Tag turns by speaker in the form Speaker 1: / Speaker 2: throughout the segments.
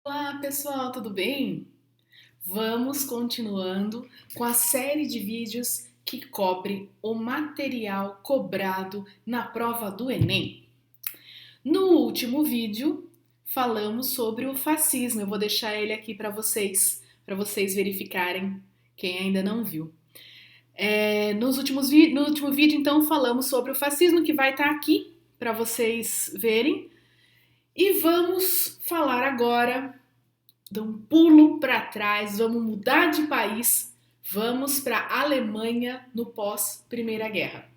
Speaker 1: Olá, pessoal, tudo bem? Vamos continuando com a série de vídeos que cobre o material cobrado na prova do Enem. No último vídeo, falamos sobre o fascismo. Eu vou deixar ele aqui para vocês verificarem quem ainda não viu. No último vídeo, então, falamos sobre o fascismo, que vai estar aqui para vocês verem. E vamos falar agora, dar um pulo para trás, vamos mudar de país, vamos para a Alemanha no pós Primeira Guerra.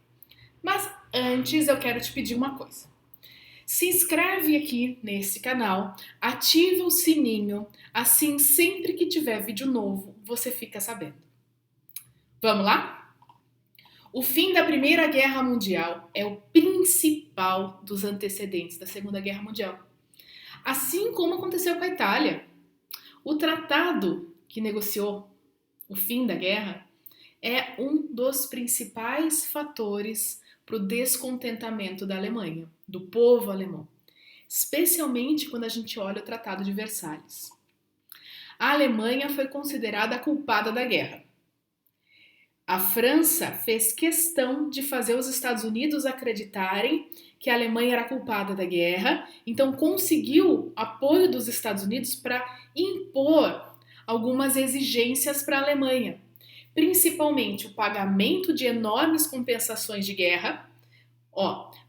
Speaker 1: Mas antes eu quero te pedir uma coisa. Se inscreve aqui nesse canal, ativa o sininho, assim sempre que tiver vídeo novo você fica sabendo. Vamos lá? O fim da Primeira Guerra Mundial é o principal dos antecedentes da Segunda Guerra Mundial. Assim como aconteceu com a Itália. O tratado que negociou o fim da guerra é um dos principais fatores para o descontentamento da Alemanha, do povo alemão, especialmente quando a gente olha o Tratado de Versalhes. A Alemanha foi considerada a culpada da guerra. A França fez questão de fazer os Estados Unidos acreditarem que a Alemanha era culpada da guerra, então conseguiu apoio dos Estados Unidos para impor algumas exigências para a Alemanha, principalmente o pagamento de enormes compensações de guerra.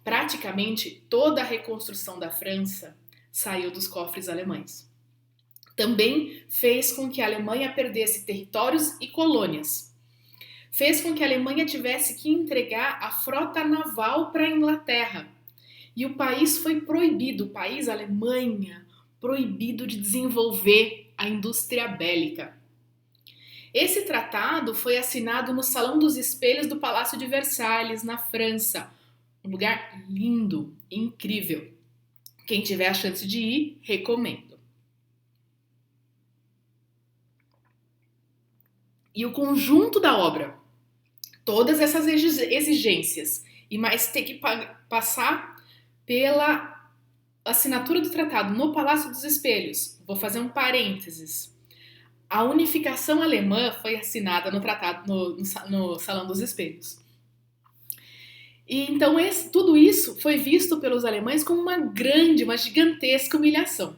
Speaker 1: Praticamente toda a reconstrução da França saiu dos cofres alemães. Também fez com que a Alemanha perdesse territórios e colônias. Fez com que a Alemanha tivesse que entregar a frota naval para a Inglaterra. E o país foi proibido, o país, a Alemanha, proibido de desenvolver a indústria bélica. Esse tratado foi assinado no Salão dos Espelhos do Palácio de Versalhes, na França. Um lugar lindo, incrível. Quem tiver a chance de ir, recomendo. E o conjunto da obra, todas essas exigências, e mais ter que passar pela assinatura do tratado no Palácio dos Espelhos. Vou fazer um parênteses. A unificação alemã foi assinada no tratado no Salão dos Espelhos. E então tudo isso foi visto pelos alemães como uma gigantesca humilhação.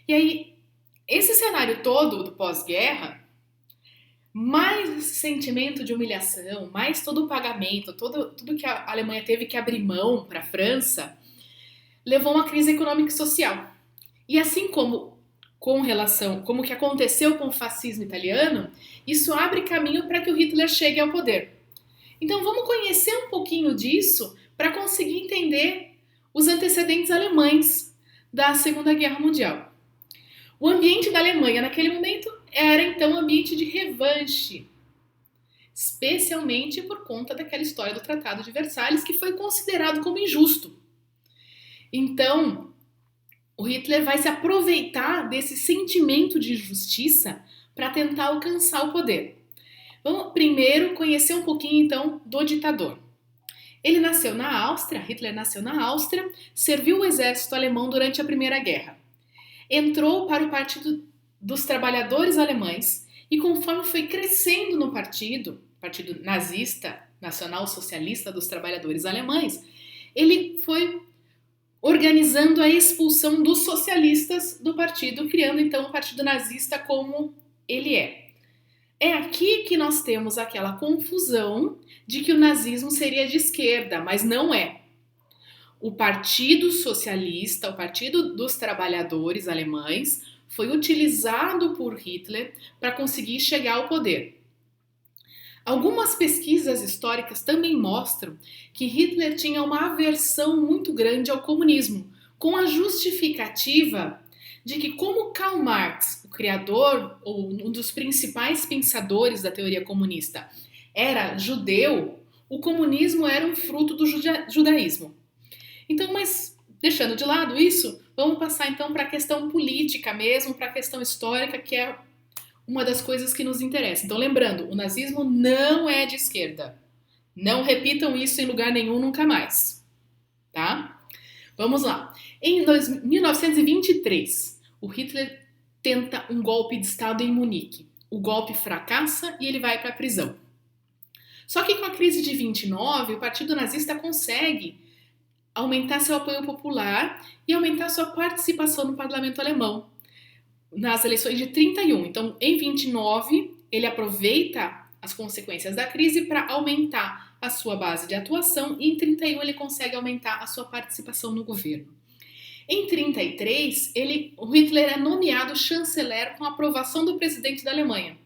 Speaker 1: E aí, esse cenário todo do pós-guerra, mais esse sentimento de humilhação, mais todo o pagamento, tudo que a Alemanha teve que abrir mão para a França, levou a uma crise econômica e social. E assim como como que aconteceu com o fascismo italiano, isso abre caminho para que o Hitler chegue ao poder. Então vamos conhecer um pouquinho disso para conseguir entender os antecedentes alemães da Segunda Guerra Mundial. O ambiente da Alemanha naquele momento era então um ambiente de revanche, especialmente por conta daquela história do Tratado de Versalhes, que foi considerado como injusto. Então, o Hitler vai se aproveitar desse sentimento de injustiça para tentar alcançar o poder. Vamos primeiro conhecer um pouquinho então do ditador. Ele nasceu na Áustria, Hitler nasceu na Áustria, serviu o exército alemão durante a Primeira Guerra. Entrou para o Partido dos Trabalhadores Alemães e conforme foi crescendo no partido nazista, nacional socialista dos trabalhadores alemães, ele foi organizando a expulsão dos socialistas do partido, criando então o partido nazista como ele é. É aqui que nós temos aquela confusão de que o nazismo seria de esquerda, mas não é. O Partido Socialista, o Partido dos Trabalhadores Alemães, foi utilizado por Hitler para conseguir chegar ao poder. Algumas pesquisas históricas também mostram que Hitler tinha uma aversão muito grande ao comunismo, com a justificativa de que, como Karl Marx, o criador ou um dos principais pensadores da teoria comunista, era judeu, o comunismo era um fruto do judaísmo. Então, mas deixando de lado isso, vamos passar então para a questão política mesmo, para a questão histórica, que é uma das coisas que nos interessa. Então, lembrando, o nazismo não é de esquerda. Não repitam isso em lugar nenhum nunca mais, tá? Vamos lá. Em 1923, o Hitler tenta um golpe de Estado em Munique. O golpe fracassa e ele vai para a prisão. Só que com a crise de 29, o Partido Nazista consegue aumentar seu apoio popular e aumentar sua participação no parlamento alemão nas eleições de 31. Então, em 29, ele aproveita as consequências da crise para aumentar a sua base de atuação e em 31 ele consegue aumentar a sua participação no governo. Em 33, o Hitler é nomeado chanceler com a aprovação do presidente da Alemanha.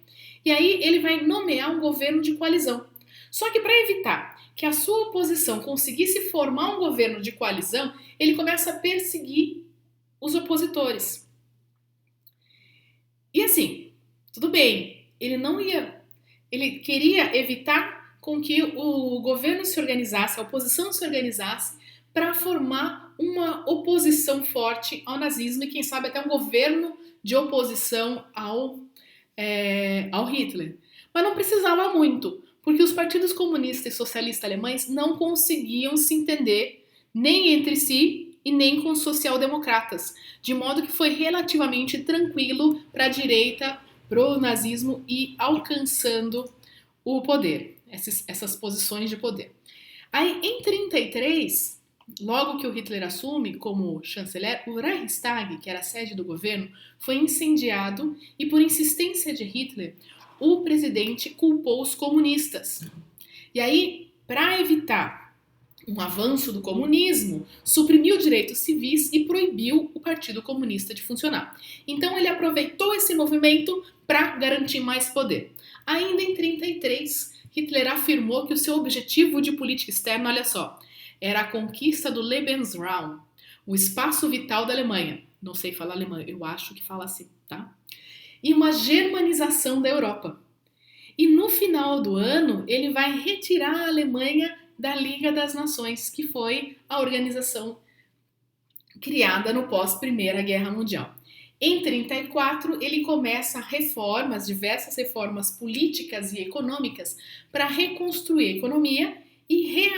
Speaker 1: E aí ele vai nomear um governo de coalizão. Só que para evitar que a sua oposição conseguisse formar um governo de coalizão, ele começa a perseguir os opositores. E assim, tudo bem, ele queria evitar com que o governo se organizasse, a oposição se organizasse para formar uma oposição forte ao nazismo e quem sabe até um governo de oposição ao Hitler. Mas não precisava muito, porque os partidos comunista e socialista alemães não conseguiam se entender nem entre si e nem com os social-democratas, de modo que foi relativamente tranquilo para a direita, para o nazismo ir alcançando o poder, essas posições de poder. Aí, em 33, logo que o Hitler assume como chanceler, o Reichstag, que era a sede do governo, foi incendiado e, por insistência de Hitler, o presidente culpou os comunistas. E aí, para evitar um avanço do comunismo, suprimiu direitos civis e proibiu o Partido Comunista de funcionar. Então ele aproveitou esse movimento para garantir mais poder. Ainda em 33, Hitler afirmou que o seu objetivo de política externa, olha só, era a conquista do Lebensraum, o espaço vital da Alemanha. Não sei falar alemão, eu acho que fala assim, tá? E uma germanização da Europa. E no final do ano, ele vai retirar a Alemanha da Liga das Nações, que foi a organização criada no pós-Primeira Guerra Mundial. Em 34, ele começa diversas reformas políticas e econômicas para reconstruir a economia e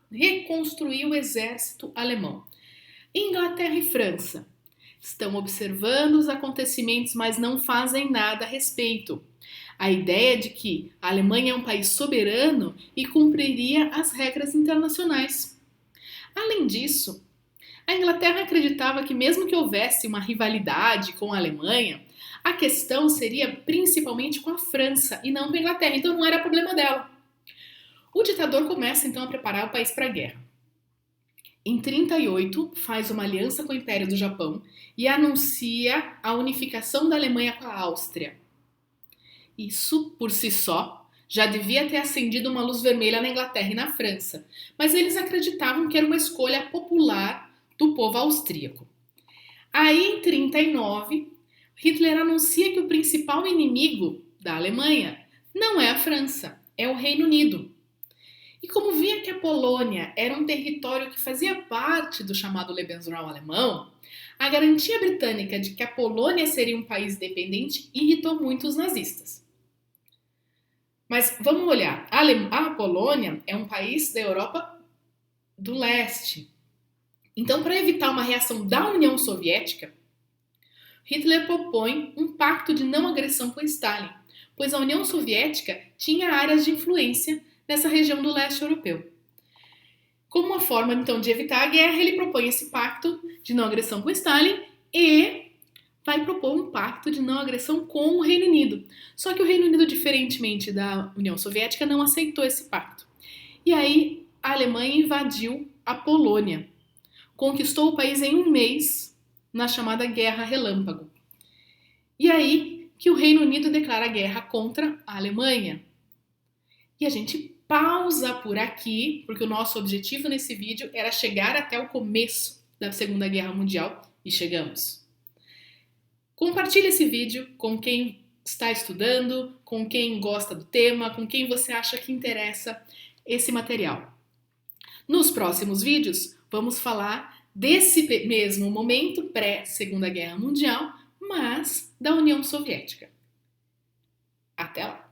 Speaker 1: reconstruir o exército alemão. Inglaterra e França estão observando os acontecimentos, mas não fazem nada a respeito. A ideia de que a Alemanha é um país soberano e cumpriria as regras internacionais. Além disso, a Inglaterra acreditava que mesmo que houvesse uma rivalidade com a Alemanha, a questão seria principalmente com a França e não com a Inglaterra, então não era problema dela. O ditador começa então a preparar o país para a guerra. Em 38, faz uma aliança com o Império do Japão e anuncia a unificação da Alemanha com a Áustria. Isso, por si só, já devia ter acendido uma luz vermelha na Inglaterra e na França, mas eles acreditavam que era uma escolha popular do povo austríaco. Aí, em 39, Hitler anuncia que o principal inimigo da Alemanha não é a França, é o Reino Unido. E como via que a Polônia era um território que fazia parte do chamado Lebensraum alemão, a garantia britânica de que a Polônia seria um país independente irritou muito os nazistas. Mas vamos olhar, a Polônia é um país da Europa do Leste. Então, para evitar uma reação da União Soviética, Hitler propõe um pacto de não agressão com Stalin, pois a União Soviética tinha áreas de influência nessa região do leste europeu. Como uma forma, então, de evitar a guerra, ele propõe esse pacto de não agressão com Stalin e vai propor um pacto de não agressão com o Reino Unido. Só que o Reino Unido, diferentemente da União Soviética, não aceitou esse pacto. E aí a Alemanha invadiu a Polônia, conquistou o país em um mês na chamada Guerra Relâmpago. E aí que o Reino Unido declara guerra contra a Alemanha. E a gente pausa por aqui, porque o nosso objetivo nesse vídeo era chegar até o começo da Segunda Guerra Mundial e chegamos. Compartilhe esse vídeo com quem está estudando, com quem gosta do tema, com quem você acha que interessa esse material. Nos próximos vídeos, vamos falar desse mesmo momento pré-Segunda Guerra Mundial, mas da União Soviética. Até lá!